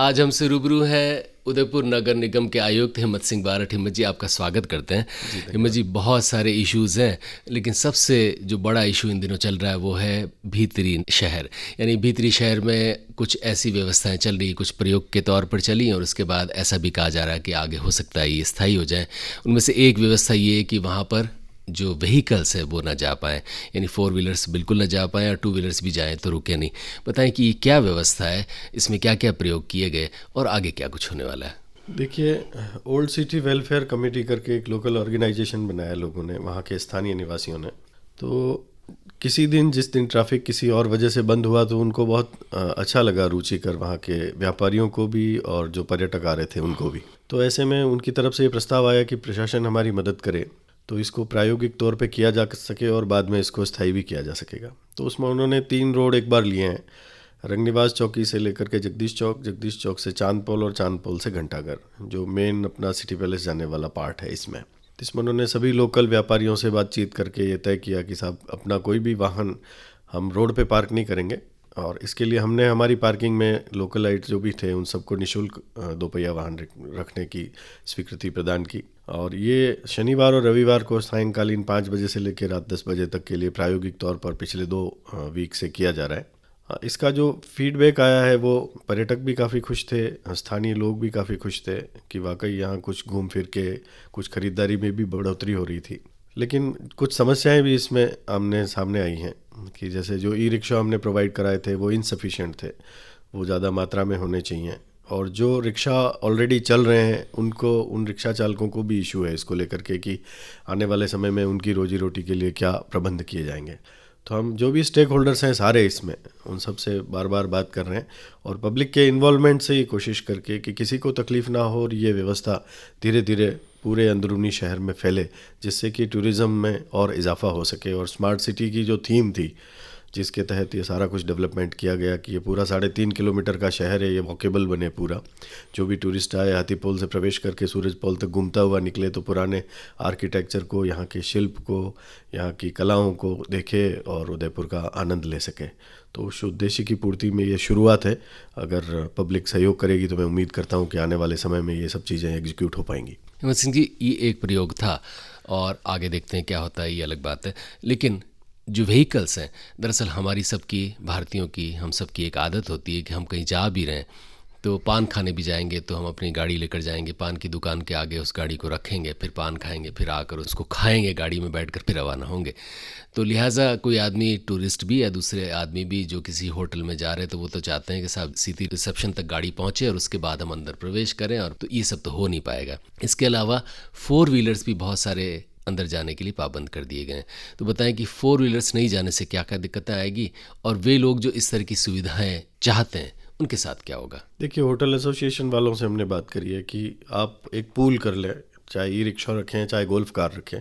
आज हमसे रूबरू हैं उदयपुर नगर निगम के आयुक्त हिम्मत सिंह बारठ। हिम्मत जी, आपका स्वागत करते हैं। हिम्मत जी, बहुत सारे इश्यूज़ हैं, लेकिन सबसे जो बड़ा इशू इन दिनों चल रहा है वो है भीतरी शहर। यानी भीतरी शहर में कुछ ऐसी व्यवस्थाएं चल रही, कुछ प्रयोग के तौर पर चली और उसके बाद ऐसा भी कहा जा रहा है कि आगे हो सकता है ये स्थायी हो जाए। उनमें से एक व्यवस्था ये है कि वहाँ पर जो व्हीकल्स है वो ना जा पाएँ, यानी 4 व्हीलर्स बिल्कुल ना जा पाएँ और 2 व्हीलर्स भी जाएँ तो रुके नहीं। बताएं कि ये क्या व्यवस्था है, इसमें क्या क्या प्रयोग किए गए और आगे क्या कुछ होने वाला है। देखिए, ओल्ड सिटी वेलफेयर कमेटी करके एक लोकल ऑर्गेनाइजेशन बनाया लोगों ने, वहाँ के स्थानीय निवासियों ने। तो किसी दिन, जिस दिन ट्रैफिक किसी और वजह से बंद हुआ, तो उनको बहुत अच्छा लगा, रुचिकर वहाँ के व्यापारियों को भी और जो पर्यटक आ रहे थे उनको भी। तो ऐसे में उनकी तरफ से ये प्रस्ताव आया कि प्रशासन हमारी मदद करे तो इसको प्रायोगिक तौर पे किया जा सके और बाद में इसको स्थायी भी किया जा सकेगा। तो उसमें उन्होंने 3 रोड एक बार लिए हैं, रंगनिवास चौकी से लेकर के जगदीश चौक से चांदपोल और चांदपोल से घंटाघर, जो मेन अपना सिटी पैलेस जाने वाला पार्ट है। इसमें उन्होंने सभी लोकल व्यापारियों से बातचीत करके ये तय किया कि साहब, अपना कोई भी वाहन हम रोड पे पार्क नहीं करेंगे, और इसके लिए हमने हमारी पार्किंग में लोकलाइट जो भी थे उन सबको निःशुल्क 2 पहिया वाहन रखने की स्वीकृति प्रदान की। और ये शनिवार और रविवार को सायंकालीन 5 बजे से लेकर रात 10 बजे तक के लिए प्रायोगिक तौर पर पिछले 2 वीक से किया जा रहा है। इसका जो फीडबैक आया है वो पर्यटक भी काफ़ी खुश थे, स्थानीय लोग भी काफ़ी खुश थे कि वाकई यहाँ कुछ घूम फिर के कुछ खरीदारी में भी बढ़ोतरी हो रही थी। लेकिन कुछ समस्याएं भी इसमें आमने सामने आई हैं कि जैसे जो ई रिक्शा हमने प्रोवाइड कराए थे वो इनसफिशिएंट थे, वो ज़्यादा मात्रा में होने चाहिए। और जो रिक्शा ऑलरेडी चल रहे हैं उन रिक्शा चालकों को भी इशू है इसको लेकर के कि आने वाले समय में उनकी रोजी रोटी के लिए क्या प्रबंध किए जाएंगे। तो हम जो भी स्टेक होल्डर्स हैं सारे इसमें, उन सब से बार बार बात कर रहे हैं और पब्लिक के इन्वॉल्वमेंट से ही कोशिश करके कि किसी को तकलीफ़ ना हो और ये व्यवस्था धीरे धीरे पूरे अंदरूनी शहर में फैले, जिससे कि टूरिज़्म में और इजाफा हो सके। और स्मार्ट सिटी की जो थीम थी, जिसके तहत ये सारा कुछ डेवलपमेंट किया गया कि ये पूरा 3.5 किलोमीटर का शहर है, ये वॉकेबल बने पूरा। जो भी टूरिस्ट आए हाथीपोल से प्रवेश करके सूरज पोल तक घूमता हुआ निकले तो पुराने आर्किटेक्चर को, यहाँ के शिल्प को, यहाँ की कलाओं को देखे और उदयपुर का आनंद ले सके। तो उस उद्देश्य की पूर्ति में ये शुरुआत है। अगर पब्लिक सहयोग करेगी तो मैं उम्मीद करता हूँ कि आने वाले समय में ये सब चीज़ें एग्जीक्यूट हो पाएंगी। हिम्मत सिंह जी, ये एक प्रयोग था और आगे देखते हैं क्या होता है, ये अलग बात है। लेकिन जो व्हीकल्स हैं, दरअसल हमारी सबकी, भारतीयों की, हम सब की एक आदत होती है कि हम कहीं जा भी रहे हैं तो पान खाने भी जाएंगे तो हम अपनी गाड़ी लेकर जाएंगे, पान की दुकान के आगे उस गाड़ी को रखेंगे, फिर पान खाएंगे, फिर आकर उसको खाएंगे, गाड़ी में बैठकर फिर रवाना होंगे। तो लिहाजा कोई आदमी, टूरिस्ट भी या दूसरे आदमी भी जो किसी होटल में जा रहे हैं तो वो तो चाहते हैं कि साहब सीधी रिसेप्शन तक गाड़ी पहुँचे और उसके बाद हम अंदर प्रवेश करें, और तो ये सब तो हो नहीं पाएगा। इसके अलावा 4 व्हीलर्स भी बहुत सारे अंदर जाने के लिए पाबंद कर दिए गए हैं। तो बताएं कि 4 व्हीलर्स नहीं जाने से क्या क्या दिक्कतें आएगी और वे लोग जो इस तरह की सुविधाएं चाहते हैं उनके साथ क्या होगा। देखिए, होटल एसोसिएशन वालों से हमने बात करी है कि आप एक पूल कर लें, चाहे ई रिक्शा रखें चाहे गोल्फ कार रखें,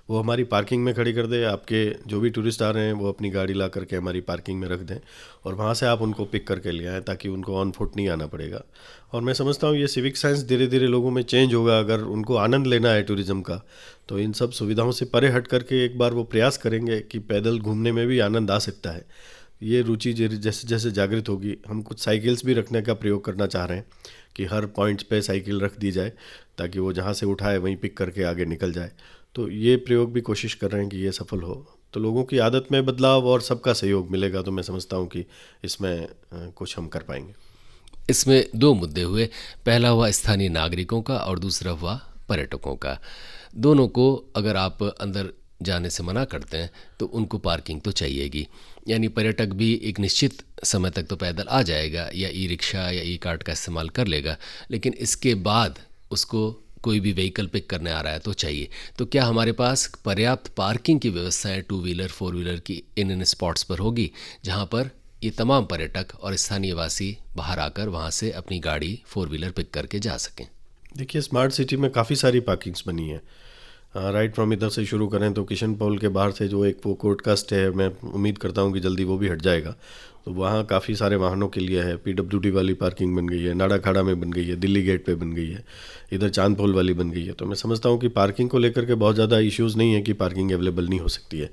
वो हमारी पार्किंग में खड़ी कर दे। आपके जो भी टूरिस्ट आ रहे हैं वो अपनी गाड़ी ला करके हमारी पार्किंग में रख दें और वहाँ से आप उनको पिक करके ले आएँ, ताकि उनको ऑन फुट नहीं आना पड़ेगा। और मैं समझता हूँ ये सिविक साइंस धीरे धीरे लोगों में चेंज होगा। अगर उनको आनंद लेना है टूरिज़्म का तो इन सब सुविधाओं से परे हट करके एक बार वो प्रयास करेंगे कि पैदल घूमने में भी आनंद आ सकता है। ये रुचि जैसे जैसे जागृत होगी, हम कुछ साइकिल्स भी रखने का प्रयोग करना चाह रहे हैं कि हर पॉइंट्स पे साइकिल रख दी जाए ताकि वो जहाँ से उठाए वहीं पिक करके आगे निकल जाए। तो ये प्रयोग भी कोशिश कर रहे हैं कि ये सफल हो, तो लोगों की आदत में बदलाव और सबका सहयोग मिलेगा तो मैं समझता हूँ कि इसमें कुछ हम कर पाएंगे। इसमें 2 मुद्दे हुए, पहला हुआ स्थानीय नागरिकों का और दूसरा हुआ पर्यटकों का। दोनों को अगर आप अंदर जाने से मना करते हैं तो उनको पार्किंग तो चाहिएगी, यानी पर्यटक भी एक निश्चित समय तक तो पैदल आ जाएगा या ई रिक्शा या ई कार्ट का इस्तेमाल कर लेगा, लेकिन इसके बाद उसको कोई भी व्हीकल पिक करने आ रहा है तो चाहिए। तो क्या हमारे पास पर्याप्त पार्किंग की व्यवस्थाएं 2 व्हीलर 4 व्हीलर की इन स्पॉट्स पर होगी जहां पर ये तमाम पर्यटक और स्थानीय वासी बाहर आकर वहां से अपनी गाड़ी 4 व्हीलर पिक करके जा सकें? देखिए, स्मार्ट सिटी में काफ़ी सारी पार्किंग्स बनी है। राइट फ्रॉम इधर से शुरू करें तो किशन पॉल के बाहर से जो एक वो कोर्ट का स्टे है, मैं उम्मीद करता हूँ कि जल्दी वो भी हट जाएगा। तो वहाँ काफ़ी सारे वाहनों के लिए है। PWD वाली पार्किंग बन गई है, नाड़ा खाड़ा में बन गई है, दिल्ली गेट पे बन गई है, इधर चांदपोल वाली बन गई है। तो मैं समझता हूँ कि पार्किंग को लेकर के बहुत ज़्यादा इश्यूज़ नहीं है कि पार्किंग अवेलेबल नहीं हो सकती है।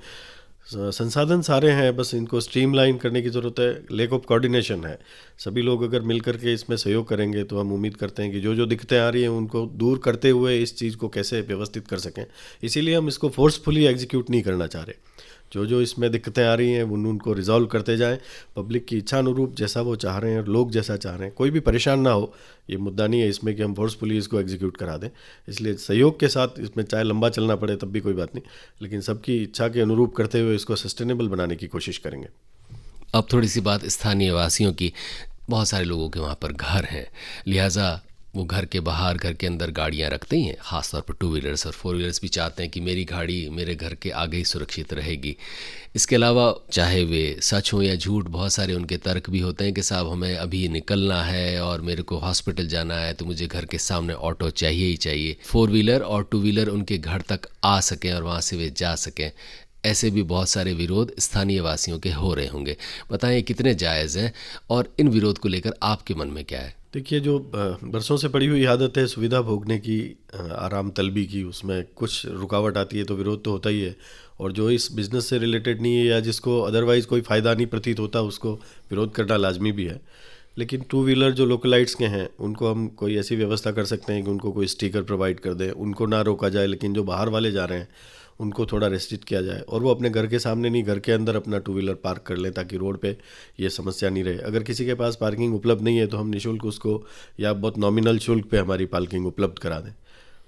संसाधन सारे हैं, बस इनको स्ट्रीमलाइन करने की ज़रूरत है। लैक ऑफ कोऑर्डिनेशन है। सभी लोग अगर मिल करके इसमें सहयोग करेंगे तो हम उम्मीद करते हैं कि जो जो दिक्कतें आ रही हैं उनको दूर करते हुए इस चीज़ को कैसे व्यवस्थित कर सकें। इसीलिए हम इसको फोर्सफुली एग्जीक्यूट नहीं करना चाह रहे। जो जो इसमें दिक्कतें आ रही हैं उनको रिजॉल्व करते जाएं, पब्लिक की इच्छा अनुरूप, जैसा वो चाह रहे हैं और लोग जैसा चाह रहे हैं। कोई भी परेशान ना हो, ये मुद्दा नहीं है इसमें कि हम फोर्सफुली इसको एग्जीक्यूट करा दें। इसलिए सहयोग के साथ इसमें चाहे लंबा चलना पड़े तब भी कोई बात नहीं, लेकिन सबकी इच्छा के अनुरूप करते हुए इसको सस्टेनेबल बनाने की कोशिश करेंगे। अब थोड़ी सी बात स्थानीय वासियों की। बहुत सारे लोगों के वहाँ पर घर हैं, लिहाजा वो घर के बाहर घर के अंदर गाड़ियाँ रखते ही हैं। ख़ासतौर पर 2 व्हीलर्स और 4 व्हीलर्स भी चाहते हैं कि मेरी गाड़ी मेरे घर के आगे ही सुरक्षित रहेगी। इसके अलावा चाहे वे सच हो या झूठ, बहुत सारे उनके तर्क भी होते हैं कि साहब हमें अभी निकलना है और मेरे को हॉस्पिटल जाना है तो मुझे घर के सामने ऑटो चाहिए ही चाहिए। 4 व्हीलर और 2 व्हीलर उनके घर तक आ सकें और वहाँ से वे जा सकें। ऐसे भी बहुत सारे विरोध स्थानीय वासियों के हो रहे होंगे। बताएं कितने जायज़ हैं और इन विरोध को लेकर आपके मन में क्या है? देखिए, जो बरसों से पड़ी हुई आदत है सुविधा भोगने की, आराम तलबी की, उसमें कुछ रुकावट आती है तो विरोध तो होता ही है। और जो इस बिज़नेस से रिलेटेड नहीं है या जिसको अदरवाइज़ कोई फ़ायदा नहीं प्रतीत होता उसको विरोध करना लाजमी भी है। लेकिन 2 व्हीलर जो लोकलाइट्स के हैं उनको हम कोई ऐसी व्यवस्था कर सकते हैं कि उनको कोई स्टिकर प्रोवाइड कर दें, उनको ना रोका जाए, लेकिन जो बाहर वाले जा रहे हैं उनको थोड़ा रेस्ट्रिक्ट किया जाए और वो अपने घर के सामने नहीं, घर के अंदर अपना 2 व्हीलर पार्क कर लें ताकि रोड पे ये समस्या नहीं रहे। अगर किसी के पास पार्किंग उपलब्ध नहीं है तो हम निःशुल्क उसको या बहुत नॉमिनल शुल्क पे हमारी पार्किंग उपलब्ध करा दें।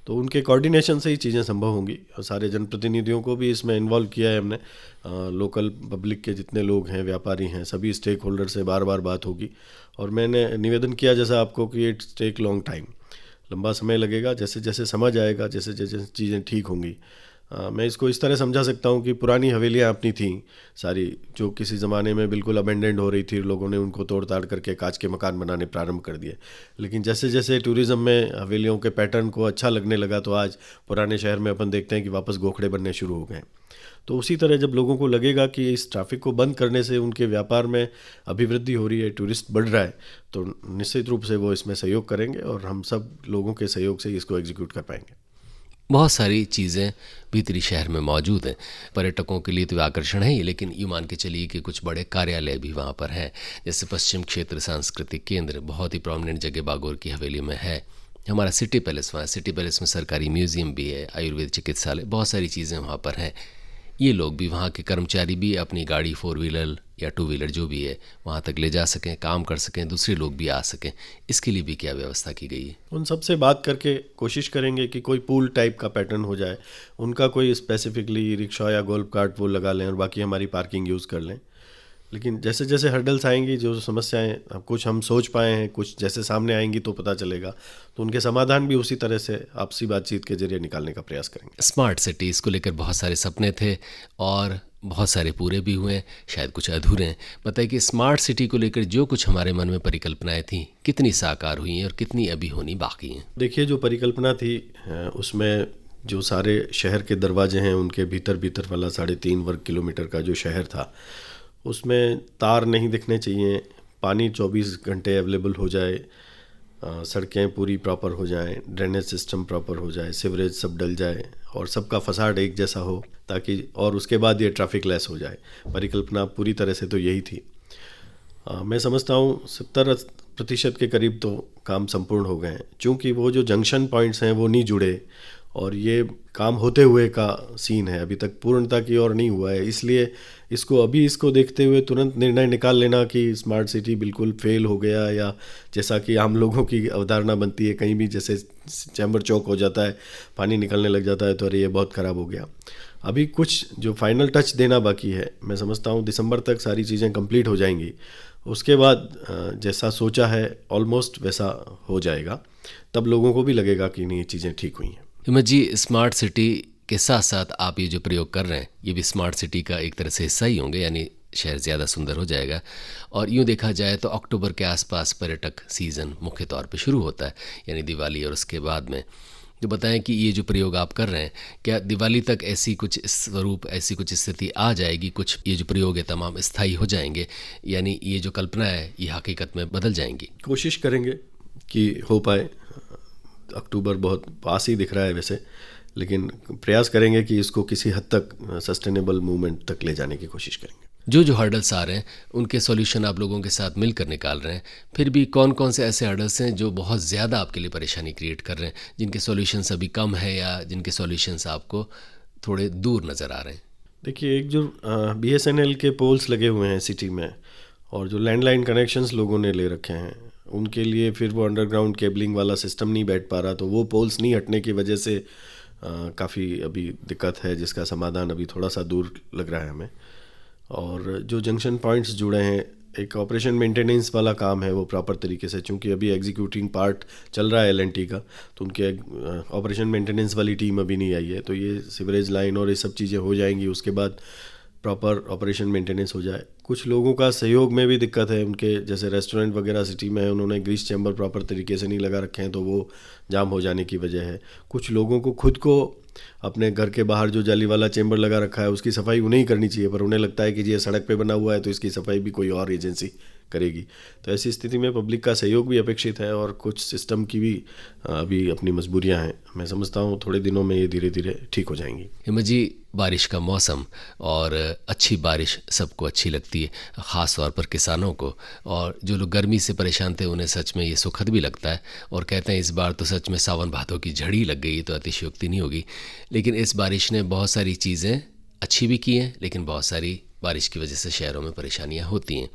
तो उनके कोऑर्डिनेशन से ही चीज़ें संभव होंगी। और सारे जनप्रतिनिधियों को भी इसमें इन्वॉल्व किया है हमने। लोकल पब्लिक के जितने लोग हैं, व्यापारी हैं, सभी स्टेक होल्डर से बार बार बात होगी। और मैंने निवेदन किया जैसा आपको कि इट्स टेक लॉन्ग टाइम, लंबा समय लगेगा। जैसे जैसे समझ आएगा, जैसे जैसे चीज़ें ठीक होंगी। मैं इसको इस तरह समझा सकता हूँ कि पुरानी हवेलियाँ अपनी थीं सारी, जो किसी ज़माने में बिल्कुल अबेंडेंड हो रही थी, लोगों ने उनको तोड़ ताड़ करके कांच के मकान बनाने प्रारंभ कर दिए। लेकिन जैसे जैसे टूरिज़्म में हवेलियों के पैटर्न को अच्छा लगने लगा तो आज पुराने शहर में अपन देखते हैं कि वापस गोखड़े बनने शुरू हो गए। तो उसी तरह जब लोगों को लगेगा कि इस ट्रैफिक को बंद करने से उनके व्यापार में अभिवृद्धि हो रही है, टूरिस्ट बढ़ रहा है, तो निश्चित रूप से वो इसमें सहयोग करेंगे और हम सब लोगों के सहयोग से इसको एग्जीक्यूट कर पाएंगे। बहुत सारी चीज़ें भीतरी शहर में मौजूद हैं, पर्यटकों के लिए तो आकर्षण है ही, लेकिन यूँ मान के चलिए कि कुछ बड़े कार्यालय भी वहाँ पर हैं। जैसे पश्चिम क्षेत्र सांस्कृतिक केंद्र बहुत ही प्रोमिनेंट जगह बागोर की हवेली में है। हमारा सिटी पैलेस वहाँ, सिटी पैलेस में सरकारी म्यूज़ियम भी है, आयुर्वेद चिकित्सालय, बहुत सारी चीज़ें वहाँ पर हैं। ये लोग भी, वहाँ के कर्मचारी भी अपनी गाड़ी 4 व्हीलर या 2 व्हीलर जो भी है वहाँ तक ले जा सकें, काम कर सकें, दूसरे लोग भी आ सकें। इसके लिए भी क्या व्यवस्था की गई है? उन सब से बात करके कोशिश करेंगे कि कोई पूल टाइप का पैटर्न हो जाए, उनका कोई स्पेसिफिकली रिक्शा या गोल्फ कार्ट वो लगा लें और बाकी हमारी पार्किंग यूज़ कर लें। लेकिन जैसे जैसे हर्डल्स आएंगी, जो समस्याएं कुछ हम सोच पाए हैं, कुछ जैसे सामने आएंगी तो पता चलेगा, तो उनके समाधान भी उसी तरह से आपसी बातचीत के जरिए निकालने का प्रयास करेंगे। स्मार्ट सिटी, इसको लेकर बहुत सारे सपने थे और बहुत सारे पूरे भी हुए हैं, शायद कुछ अधूरे हैं। बताइए कि स्मार्ट सिटी को लेकर जो कुछ हमारे मन में परिकल्पनाएं थी, कितनी साकार हुई हैं और कितनी अभी होनी बाकी हैं? देखिए, जो परिकल्पना थी उसमें जो सारे शहर के दरवाजे हैं उनके भीतर भीतर वाला 3.5 वर्ग किलोमीटर का जो शहर था, उसमें तार नहीं दिखने चाहिए, पानी 24 घंटे अवेलेबल हो जाए, सड़कें पूरी प्रॉपर हो जाएं, ड्रेनेज सिस्टम प्रॉपर हो जाए, सीवरेज सब डल जाए और सबका फसाड एक जैसा हो, ताकि और उसके बाद ये ट्रैफिक लेस हो जाए। परिकल्पना पूरी तरह से तो यही थी। मैं समझता हूँ 70% के करीब तो काम संपूर्ण हो गए हैं। चूँकि वो जो जंक्शन पॉइंट्स हैं वो नहीं जुड़े और ये काम होते हुए का सीन है, अभी तक पूर्णता की ओर नहीं हुआ है। इसलिए इसको देखते हुए तुरंत निर्णय निकाल लेना कि स्मार्ट सिटी बिल्कुल फेल हो गया, या जैसा कि आम लोगों की अवधारणा बनती है कहीं भी, जैसे चैम्बर चौक हो जाता है, पानी निकलने लग जाता है, तो अरे ये बहुत ख़राब हो गया। अभी कुछ जो फाइनल टच देना बाकी है, मैं समझता हूँ दिसंबर तक सारी चीज़ें कंप्लीट हो जाएंगी। उसके बाद जैसा सोचा है ऑलमोस्ट वैसा हो जाएगा, तब लोगों को भी लगेगा कि नहीं, ये चीज़ें ठीक हुई हैं। हिम्मत जी, स्मार्ट सिटी के साथ साथ आप ये जो प्रयोग कर रहे हैं ये भी स्मार्ट सिटी का एक तरह से हिस्सा ही होंगे, यानी शहर ज़्यादा सुंदर हो जाएगा। और यूँ देखा जाए तो अक्टूबर के आसपास पर्यटक सीज़न मुख्य तौर पे शुरू होता है, यानी दिवाली और उसके बाद में। तो बताएं कि ये जो प्रयोग आप कर रहे हैं, क्या दिवाली तक ऐसी कुछ स्वरूप, ऐसी कुछ स्थिति आ जाएगी, कुछ ये जो प्रयोग है तमाम स्थायी हो जाएंगे, यानी ये जो कल्पना है ये हकीकत में बदल जाएंगी? कोशिश करेंगे कि हो पाए। अक्टूबर बहुत पास ही दिख रहा है वैसे, लेकिन प्रयास करेंगे कि इसको किसी हद तक सस्टेनेबल मूवमेंट तक ले जाने की कोशिश करेंगे। जो हर्डल्स आ रहे हैं उनके सॉल्यूशन आप लोगों के साथ मिलकर निकाल रहे हैं, फिर भी कौन कौन से ऐसे हर्डल्स हैं जो बहुत ज़्यादा आपके लिए परेशानी क्रिएट कर रहे हैं, जिनके सॉल्यूशंस अभी कम है या जिनके सॉल्यूशंस आपको थोड़े दूर नज़र आ रहे हैं? देखिए, एक जो BSNL के पोल्स लगे हुए हैं सिटी में, और जो लैंडलाइन कनेक्शंस लोगों ने ले रखे हैं, उनके लिए फिर वो अंडरग्राउंड केबलिंग वाला सिस्टम नहीं बैठ पा रहा, तो वो पोल्स नहीं हटने की वजह से काफ़ी अभी दिक्कत है, जिसका समाधान अभी थोड़ा सा दूर लग रहा है हमें। और जो जंक्शन पॉइंट्स जुड़े हैं, एक ऑपरेशन मेंटेनेंस वाला काम है वो प्रॉपर तरीके से, चूँकि अभी एग्जीक्यूटिंग पार्ट चल रहा है L&T का, तो उनके ऑपरेशन मेंटेनेंस वाली टीम अभी नहीं आई है। तो ये सीवरेज लाइन और ये सब चीज़ें हो जाएंगी, उसके बाद प्रॉपर ऑपरेशन मेंटेनेंस हो जाए। कुछ लोगों का सहयोग में भी दिक्कत है, उनके जैसे रेस्टोरेंट वगैरह सिटी में है, उन्होंने ग्रीस चैम्बर प्रॉपर तरीके से नहीं लगा रखे हैं, तो वो जाम हो जाने की वजह है। कुछ लोगों को खुद को अपने घर के बाहर जो जाली वाला चैम्बर लगा रखा है उसकी सफाई उन्हें ही करनी चाहिए, पर उन्हें लगता है कि ये सड़क पे बना हुआ है तो इसकी सफाई भी कोई और एजेंसी करेगी। तो ऐसी स्थिति में पब्लिक का सहयोग भी अपेक्षित है, और कुछ सिस्टम की भी अभी अपनी मजबूरियां हैं। मैं समझता हूँ थोड़े दिनों में ये धीरे धीरे ठीक हो जाएंगी। हिम्मत जी, बारिश का मौसम और अच्छी बारिश सबको अच्छी लगती है, ख़ास तौर पर किसानों को, और जो लोग गर्मी से परेशान थे उन्हें सच में ये सुखद भी लगता है, और कहते हैं इस बार तो सच में सावन भादों की झड़ी लग गई, तो अतिशयोक्ति नहीं होगी। लेकिन इस बारिश ने बहुत सारी चीज़ें अच्छी भी की हैं, लेकिन बहुत सारी बारिश की वजह से शहरों में परेशानियाँ होती हैं।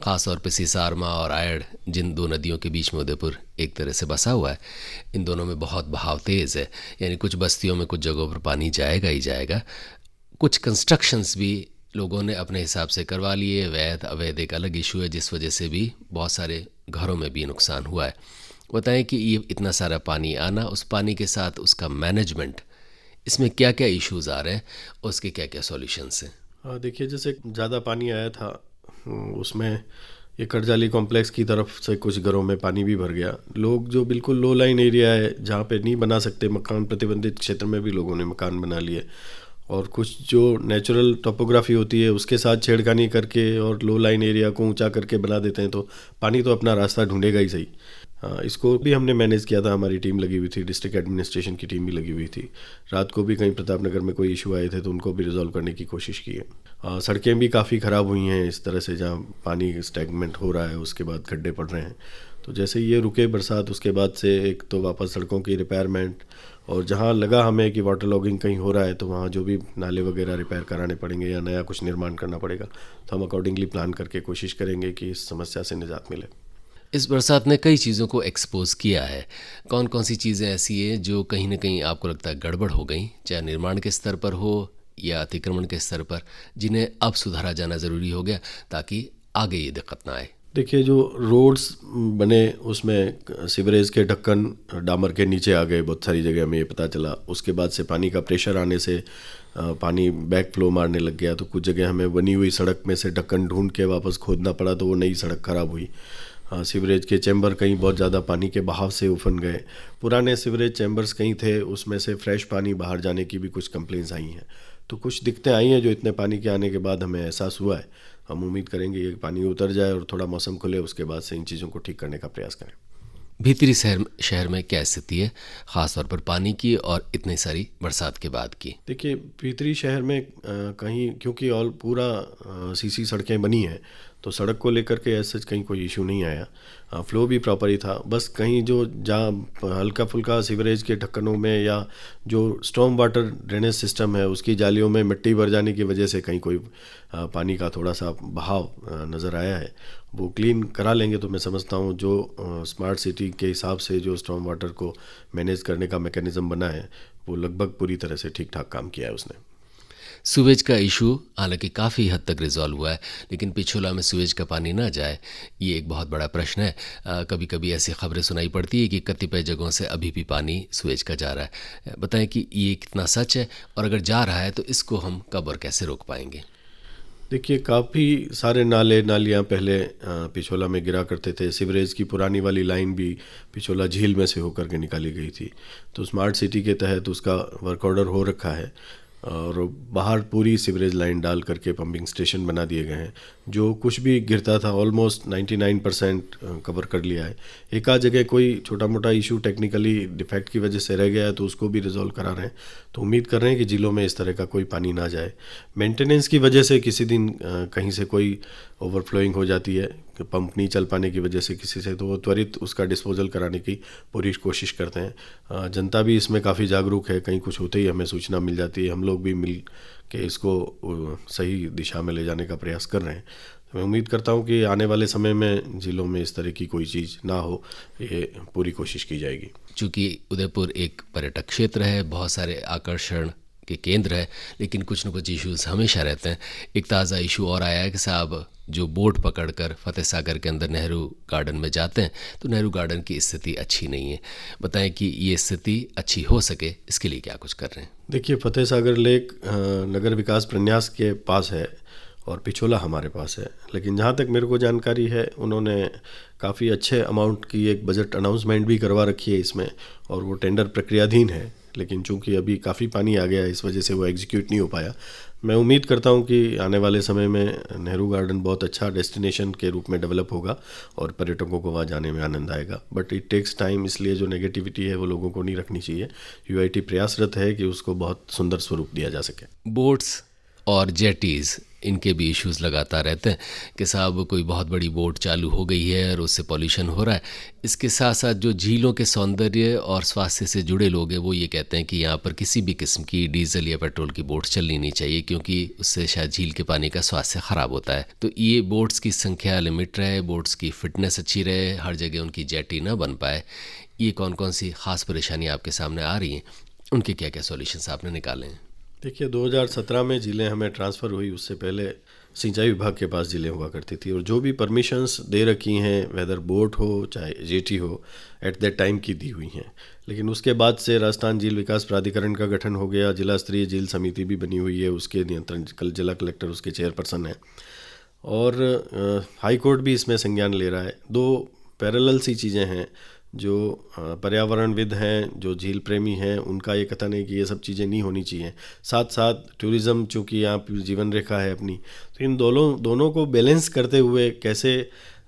ख़ास तौर पे सिसारमा और आयड़, जिन दो नदियों के बीच में उदयपुर एक तरह से बसा हुआ है, इन दोनों में बहुत बहाव तेज़ है, यानी कुछ बस्तियों में कुछ जगहों पर पानी जाएगा ही जाएगा। कुछ कंस्ट्रक्शंस भी लोगों ने अपने हिसाब से करवा लिए, वैध अवैध एक अलग इशू है, जिस वजह से भी बहुत सारे घरों में भी नुकसान हुआ है। बताएं कि ये इतना सारा पानी आना, उस पानी के साथ उसका मैनेजमेंट, इसमें क्या क्या इश्यूज़ आ रहे हैं, उसके क्या क्या सॉल्यूशंस हैं? देखिए, जैसे ज़्यादा पानी आया था उसमें ये करजाली कॉम्प्लेक्स की तरफ से कुछ घरों में पानी भी भर गया। लोग जो बिल्कुल लो लाइन एरिया है जहाँ पे नहीं बना सकते मकान, प्रतिबंधित क्षेत्र में भी लोगों ने मकान बना लिए, और कुछ जो नेचुरल टोपोग्राफी होती है उसके साथ छेड़खानी करके और लो लाइन एरिया को ऊंचा करके बना देते हैं, तो पानी तो अपना रास्ता ढूंढेगा ही सही। इसको भी हमने मैनेज किया था, हमारी टीम लगी हुई थी, डिस्ट्रिक्ट एडमिनिस्ट्रेशन की टीम भी लगी हुई थी। रात को भी कहीं प्रतापनगर में कोई इशू आए थे तो उनको भी रिजॉल्व करने की कोशिश की है। सड़कें भी काफ़ी ख़राब हुई हैं इस तरह से, जहाँ पानी स्टैगनेंट हो रहा है उसके बाद गड्ढे पड़ रहे हैं। तो जैसे ये रुके बरसात, उसके बाद से एक तो वापस सड़कों की रिपेयरमेंट, और जहाँ लगा हमें कि वाटर लॉगिंग कहीं हो रहा है तो वहाँ जो भी नाले वगैरह रिपेयर कराने पड़ेंगे या नया कुछ निर्माण करना पड़ेगा, तो हम अकॉर्डिंगली प्लान करके कोशिश करेंगे कि इस समस्या से निजात मिले। इस बरसात ने कई चीज़ों को एक्सपोज किया है। कौन कौन सी चीज़ें ऐसी हैं जो कहीं ना कहीं आपको लगता है गड़बड़ हो गई, चाहे निर्माण के स्तर पर हो या अतिक्रमण के स्तर पर, जिन्हें अब सुधारा जाना ज़रूरी हो गया ताकि आगे ये दिक्कत ना आए? देखिए, जो रोड्स बने उसमें सीवरेज के ढक्कन डामर के नीचे आ गए, बहुत सारी जगह हमें ये पता चला। उसके बाद से पानी का प्रेशर आने से पानी बैक फ्लो मारने लग गया, तो कुछ जगह हमें बनी हुई सड़क में से ढक्कन ढूंढ के वापस खोदना पड़ा, तो वो नई सड़क ख़राब हुई। सीवरेज के चैम्बर कहीं बहुत ज़्यादा पानी के बहाव से उफन गए। पुराने सीवरेज चैम्बर्स कहीं थे, उसमें से फ्रेश पानी बाहर जाने की भी कुछ कंप्लेंट्स आई हैं। तो कुछ दिक्कतें आई हैं जो इतने पानी के आने के बाद हमें एहसास हुआ है। हम उम्मीद करेंगे ये पानी उतर जाए और थोड़ा मौसम खुले, उसके बाद से इन चीज़ों को ठीक करने का प्रयास करें। भीतरी शहर में क्या स्थिति है, ख़ास तौर पर पानी की और इतनी सारी बरसात के बाद की? देखिए, भीतरी शहर में कहीं, क्योंकि ऑल पूरा सीसी सड़कें बनी हैं, तो सड़क को लेकर के ऐसे कहीं कोई इशू नहीं आया। फ्लो भी प्रॉपर ही था। बस कहीं जो जहाँ हल्का फुल्का सीवरेज के ढक्कनों में या जो स्टॉर्म वाटर ड्रेनेज सिस्टम है उसकी जालियों में मिट्टी भर जाने की वजह से कहीं कोई पानी का थोड़ा सा बहाव नज़र आया है। वो क्लीन करा लेंगे तो मैं समझता हूँ जो स्मार्ट सिटी के हिसाब से जो स्टॉर्म वाटर को मैनेज करने का मैकेनिज़्म बना है वो लगभग पूरी तरह से ठीक ठाक काम किया है उसने। सूवेज का इशू हालांकि काफ़ी हद तक रिजॉल्व हुआ है, लेकिन पिछोला में सूवेज का पानी ना जाए ये एक बहुत बड़ा प्रश्न है। कभी कभी ऐसी खबरें सुनाई पड़ती है कि कतिपय जगहों से अभी भी पानी सूवेज का जा रहा है। बताएं कि ये कितना सच है, और अगर जा रहा है तो इसको हम कब और कैसे रोक पाएंगे? देखिए, काफ़ी सारे नाले नालियाँ पहले पिछोला में गिरा करते थे। सीवरेज की पुरानी वाली लाइन भी पिछोला झील में से होकर के निकाली गई थी, तो स्मार्ट सिटी के तहत उसका वर्क ऑर्डर हो रखा है। और बाहर पूरी सीवरेज लाइन डाल करके पंपिंग स्टेशन बना दिए गए हैं। जो कुछ भी गिरता था ऑलमोस्ट 99% कवर कर लिया है। एक आध जगह कोई छोटा मोटा इशू टेक्निकली डिफेक्ट की वजह से रह गया है तो उसको भी रिजॉल्व करा रहे हैं। तो उम्मीद कर रहे हैं कि जिलों में इस तरह का कोई पानी ना जाए। मेंटेनेंस की वजह से किसी दिन कहीं से कोई ओवरफ्लोइंग हो जाती है, पंप नहीं चल पाने की वजह से किसी से, तो वो त्वरित उसका डिस्पोजल कराने की पूरी कोशिश करते हैं। जनता भी इसमें काफ़ी जागरूक है, कहीं कुछ होते ही हमें सूचना मिल जाती है, हम लोग भी मिल के इसको सही दिशा में ले जाने का प्रयास कर रहे हैं। तो मैं उम्मीद करता हूँ कि आने वाले समय में जिलों में इस तरह की कोई चीज़ ना हो, ये पूरी कोशिश की जाएगी। चूँकि उदयपुर एक पर्यटक क्षेत्र है, बहुत सारे आकर्षण के केंद्र है, लेकिन कुछ न कुछ इश्यूज हमेशा रहते हैं। एक ताज़ा इशू और आया है कि साहब जो बोट पकड़कर फतेह सागर के अंदर नेहरू गार्डन में जाते हैं तो नेहरू गार्डन की स्थिति अच्छी नहीं है। बताएं कि ये स्थिति अच्छी हो सके, इसके लिए क्या कुछ कर रहे हैं? देखिए, फतेह सागर लेक नगर विकास प्रन्यास के पास है और पिछोला हमारे पास है, लेकिन जहाँ तक मेरे को जानकारी है उन्होंने काफ़ी अच्छे अमाउंट की एक बजट अनाउंसमेंट भी करवा रखी है इसमें, और वो टेंडर प्रक्रियाधीन है। लेकिन चूंकि अभी काफ़ी पानी आ गया है, इस वजह से वो एग्जीक्यूट नहीं हो पाया। मैं उम्मीद करता हूँ कि आने वाले समय में नेहरू गार्डन बहुत अच्छा डेस्टिनेशन के रूप में डेवलप होगा और पर्यटकों को वहाँ जाने में आनंद आएगा। बट इट टेक्स टाइम, इसलिए जो नेगेटिविटी है वो लोगों को नहीं रखनी चाहिए। यूआईटी प्रयासरत है कि उसको बहुत सुंदर स्वरूप दिया जा सके। बोट्स और जेटीज़, इनके भी इश्यूज लगातार रहते हैं कि साहब कोई बहुत बड़ी बोट चालू हो गई है और उससे पॉल्यूशन हो रहा है। इसके साथ साथ जो झीलों के सौंदर्य और स्वास्थ्य से जुड़े लोग हैं वो ये कहते हैं कि यहाँ पर किसी भी किस्म की डीजल या पेट्रोल की बोट चलनी नहीं चाहिए, क्योंकि उससे शायद झील के पानी का स्वास्थ्य ख़राब होता है। तो ये बोट्स की संख्या लिमिट रहे, बोट्स की फिटनेस अच्छी रहे, हर जगह उनकी जेटी ना बन पाए। ये कौन कौन सी ख़ास परेशानी आपके सामने आ रही हैं, उनके क्या क्या सॉल्यूशंस आपने निकाले हैं? देखिए, 2017 में ज़िलें हमें ट्रांसफ़र हुई, उससे पहले सिंचाई विभाग के पास ज़िलें हुआ करती थी, और जो भी परमिशंस दे रखी हैं, वेदर बोट हो चाहे जेटी हो, एट दैट टाइम की दी हुई हैं। लेकिन उसके बाद से राजस्थान झील विकास प्राधिकरण का गठन हो गया, जिला स्तरीय झील समिति भी बनी हुई है, उसके नियंत्रण जिला कलेक्टर उसके चेयरपर्सन हैं, और हाई कोर्ट भी इसमें संज्ञान ले रहा है। दो पैरेलल सी चीज़ें हैं। जो पर्यावरणविद हैं, जो झील प्रेमी हैं, उनका ये कथन है कि ये सब चीज़ें नहीं होनी चाहिए। साथ साथ टूरिज़्म, चूँकि यहाँ पर जीवन रेखा है अपनी, तो इन दोनों को बैलेंस करते हुए कैसे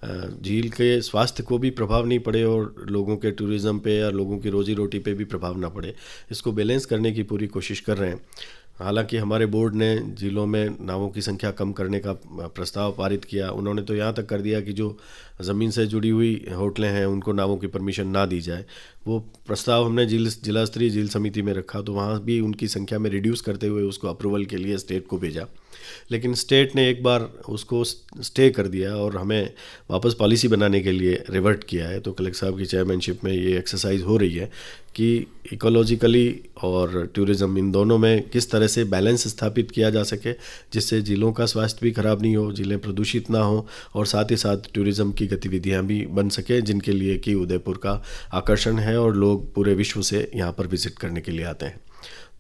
झील के स्वास्थ्य को भी प्रभाव नहीं पड़े और लोगों के टूरिज़्म पे या लोगों की रोजी रोटी पे भी प्रभाव ना पड़े, इसको बैलेंस करने की पूरी कोशिश कर रहे हैं। हालांकि हमारे बोर्ड ने झीलों में नावों की संख्या कम करने का प्रस्ताव पारित किया। उन्होंने तो यहाँ तक कर दिया कि जो ज़मीन से जुड़ी हुई होटलें हैं उनको नावों की परमिशन ना दी जाए। वो प्रस्ताव हमने जिला स्तरीय झील समिति में रखा, तो वहाँ भी उनकी संख्या में रिड्यूस करते हुए उसको अप्रूवल के लिए स्टेट को भेजा। लेकिन स्टेट ने एक बार उसको स्टे कर दिया और हमें वापस पॉलिसी बनाने के लिए रिवर्ट किया है। तो कलेक्टर साहब की चेयरमैनशिप में ये एक्सरसाइज हो रही है कि इकोलॉजिकली और टूरिज़्म, इन दोनों में किस तरह से बैलेंस स्थापित किया जा सके, जिससे झीलों का स्वास्थ्य भी खराब नहीं हो, झीलें प्रदूषित ना हो, और साथ ही साथ टूरिज़्म की गतिविधियां भी बन सके, जिनके लिए कि उदयपुर का आकर्षण है और लोग पूरे विश्व से यहाँ पर विजिट करने के लिए आते हैं।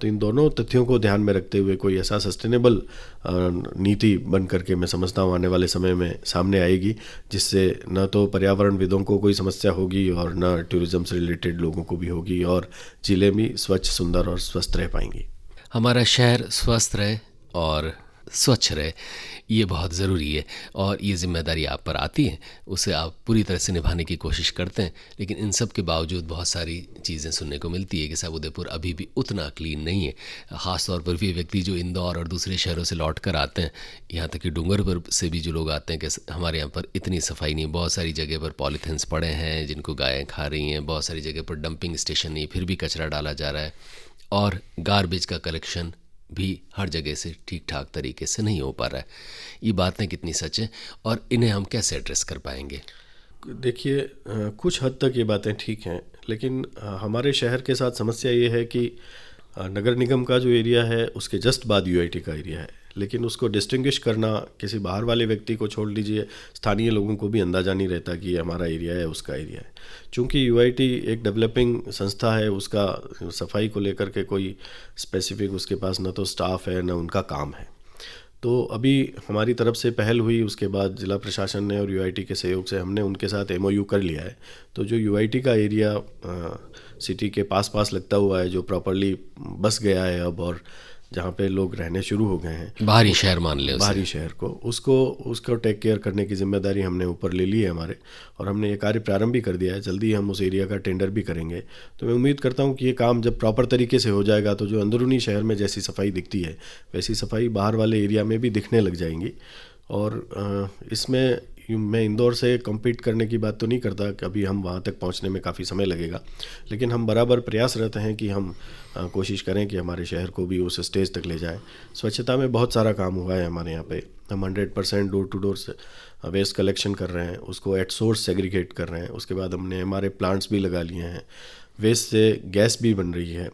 तो इन दोनों तथ्यों को ध्यान में रखते हुए कोई ऐसा सस्टेनेबल नीति बन करके मैं समझता हूँ आने वाले समय में सामने आएगी, जिससे न तो पर्यावरणविदों को कोई समस्या होगी और न टूरिज़्म से रिलेटेड लोगों को भी होगी, और जिले भी स्वच्छ, सुंदर और स्वस्थ रह पाएंगी। हमारा शहर स्वस्थ रहे और स्वच्छ रहे, ये बहुत ज़रूरी है, और ये जिम्मेदारी आप पर आती है, उसे आप पूरी तरह से निभाने की कोशिश करते हैं। लेकिन इन सब के बावजूद बहुत सारी चीज़ें सुनने को मिलती है कि साहब उदयपुर अभी भी उतना क्लीन नहीं है। ख़ास तौर पर भी व्यक्ति जो इंदौर और दूसरे शहरों से लौट कर आते हैं, यहाँ तक कि डूंगरपुर से भी जो लोग आते हैं कि हमारे यहाँ पर इतनी सफाई नहीं, बहुत सारी जगह पर पॉलीथिन्स पड़े हैं जिनको गायें खा रही हैं, बहुत सारी जगह पर डंपिंग स्टेशन नहीं, फिर भी कचरा डाला जा रहा है, और गार्बेज का कलेक्शन भी हर जगह से ठीक ठाक तरीके से नहीं हो पा रहा है। ये बातें कितनी सच हैं और इन्हें हम कैसे एड्रेस कर पाएंगे? देखिए, कुछ हद तक ये बातें ठीक हैं, लेकिन हमारे शहर के साथ समस्या ये है कि नगर निगम का जो एरिया है उसके जस्ट बाद यूआईटी का एरिया है, लेकिन उसको डिस्टिंग्विश करना किसी बाहर वाले व्यक्ति को छोड़ दीजिए, स्थानीय लोगों को भी अंदाज़ा नहीं रहता कि ये हमारा एरिया है, उसका एरिया है। चूँकि यूआईटी एक डेवलपिंग संस्था है, उसका सफाई को लेकर के कोई स्पेसिफिक उसके पास न तो स्टाफ है न उनका काम है। तो अभी हमारी तरफ से पहल हुई, उसके बाद जिला प्रशासन ने और यूआईटी के सहयोग से हमने उनके साथ एमओयू कर लिया है। तो जो यूआईटी का एरिया सिटी के पास लगता हुआ है, जो प्रॉपरली बस गया है अब, और जहाँ पे लोग रहने शुरू हो गए हैं, बाहरी शहर मान ले उसे। बाहरी शहर को, उसको टेक केयर करने की जिम्मेदारी हमने ऊपर ले ली है हमारे, और हमने ये कार्य प्रारंभ भी कर दिया है। जल्दी हम उस एरिया का टेंडर भी करेंगे। तो मैं उम्मीद करता हूँ कि ये काम जब प्रॉपर तरीके से हो जाएगा तो जो अंदरूनी शहर में जैसी सफाई दिखती है वैसी सफाई बाहर वाले एरिया में भी दिखने लग जाएंगी। और इसमें मैं इंदौर से कम्पीट करने की बात तो नहीं करता कि अभी हम वहाँ तक पहुँचने में काफ़ी समय लगेगा, लेकिन हम बराबर प्रयासरत हैं कि हम कोशिश करें कि हमारे शहर को भी उस स्टेज तक ले जाएं। स्वच्छता में बहुत सारा काम हुआ है हमारे यहाँ पे। हम 100% डोर टू डोर से वेस्ट कलेक्शन कर रहे हैं, उसको एट सोर्स सेग्रीगेट कर रहे हैं। उसके बाद हमने हमारे प्लांट्स भी लगा लिए हैं, वेस्ट से गैस भी बन रही है,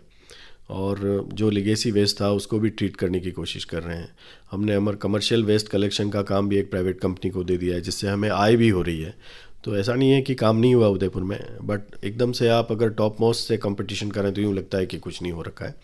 और जो लिगेसी वेस्ट था उसको भी ट्रीट करने की कोशिश कर रहे हैं। हमने हमारे कमर्शियल वेस्ट कलेक्शन का काम भी एक प्राइवेट कंपनी को दे दिया है, जिससे हमें आय भी हो रही है। तो ऐसा नहीं है कि काम नहीं हुआ उदयपुर में, बट एकदम से आप अगर टॉप मोस्ट से कंपटीशन करें तो यूँ लगता है कि कुछ नहीं हो रखा है।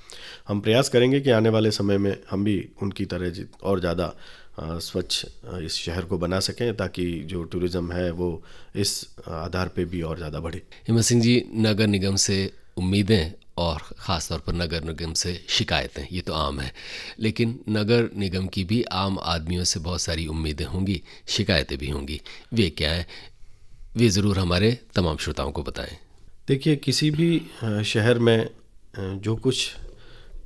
हम प्रयास करेंगे कि आने वाले समय में हम भी उनकी तरह और ज़्यादा स्वच्छ इस शहर को बना सकें, ताकि जो टूरिज़्म है वो इस आधार पे भी और ज़्यादा बढ़े। हिम्मत सिंह जी, नगर निगम से उम्मीदें और ख़ास तौर पर नगर निगम से शिकायतें, ये तो आम है, लेकिन नगर निगम की भी आम आदमियों से बहुत सारी उम्मीदें होंगी, शिकायतें भी होंगी। वे क्या हैं, वे ज़रूर हमारे तमाम श्रोताओं को बताएं। देखिए, किसी भी शहर में जो कुछ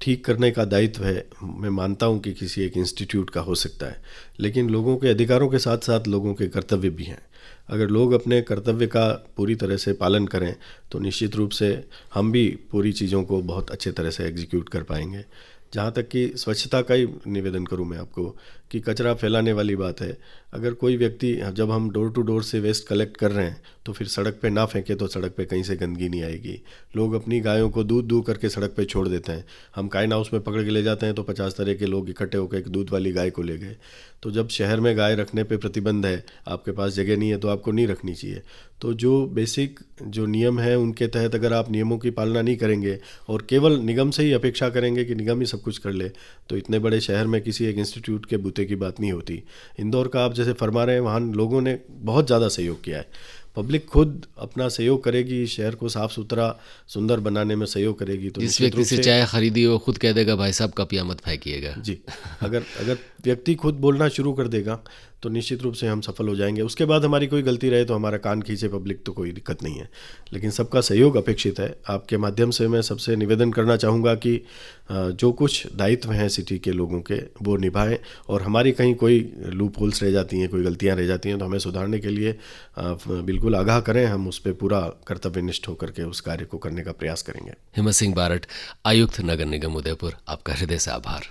ठीक करने का दायित्व है, मैं मानता हूँ कि किसी एक इंस्टीट्यूट का हो सकता है, लेकिन लोगों के अधिकारों के साथ साथ लोगों के कर्तव्य भी हैं। अगर लोग अपने कर्तव्य का पूरी तरह से पालन करें तो निश्चित रूप से हम भी पूरी चीज़ों को बहुत अच्छे तरह से एग्जीक्यूट कर पाएंगे। जहाँ तक कि स्वच्छता का ही निवेदन करूँ मैं आपको कि कचरा फैलाने वाली बात है। अगर कोई व्यक्ति, जब हम डोर टू डोर से वेस्ट कलेक्ट कर रहे हैं तो फिर सड़क पे ना फेंके तो सड़क पे कहीं से गंदगी नहीं आएगी। लोग अपनी गायों को दूध दूह करके सड़क पे छोड़ देते हैं। हम काइन हाउस में पकड़ के ले जाते हैं तो 50 तरह के लोग इकट्ठे होकर एक दूध वाली गाय को ले गए। तो जब शहर में गाय रखने पे प्रतिबंध है, आपके पास जगह नहीं है तो आपको नहीं रखनी चाहिए। तो जो बेसिक जो नियम है उनके तहत अगर आप नियमों की पालना नहीं करेंगे और केवल निगम से ही अपेक्षा करेंगे कि निगम ही सब कुछ कर ले, तो इतने बड़े शहर में किसी एक इंस्टीट्यूट के बूते की बात नहीं होती। इंदौर का आप जैसे फरमा रहे हैं, वहाँ लोगों ने बहुत ज़्यादा सहयोग किया है। पब्लिक खुद अपना सहयोग करेगी, शहर को साफ़ सुथरा सुंदर बनाने में सहयोग करेगी। तो जिस व्यक्ति से चाय खरीदी वो खुद कह देगा भाई साहब कपिया मत फेंकिएगा। जी, अगर व्यक्ति खुद बोलना शुरू कर देगा तो निश्चित रूप से हम सफल हो जाएंगे। उसके बाद हमारी कोई गलती रहे तो हमारा कान खींचे पब्लिक तो कोई दिक्कत नहीं है, लेकिन सबका सहयोग अपेक्षित है। आपके माध्यम से मैं सबसे निवेदन करना चाहूँगा कि जो कुछ दायित्व हैं सिटी के लोगों के वो निभाएं, और हमारी कहीं कोई लूप होल्स रह जाती हैं, कोई गलतियाँ रह जाती हैं तो हमें सुधारने के लिए बिल्कुल आगाह करें। हम उस पर पूरा कर्तव्यनिष्ठ होकर के उस कार्य को करने का प्रयास करेंगे। हिम्मत सिंह बारट, आयुक्त नगर निगम उदयपुर, आपका हृदय से आभार।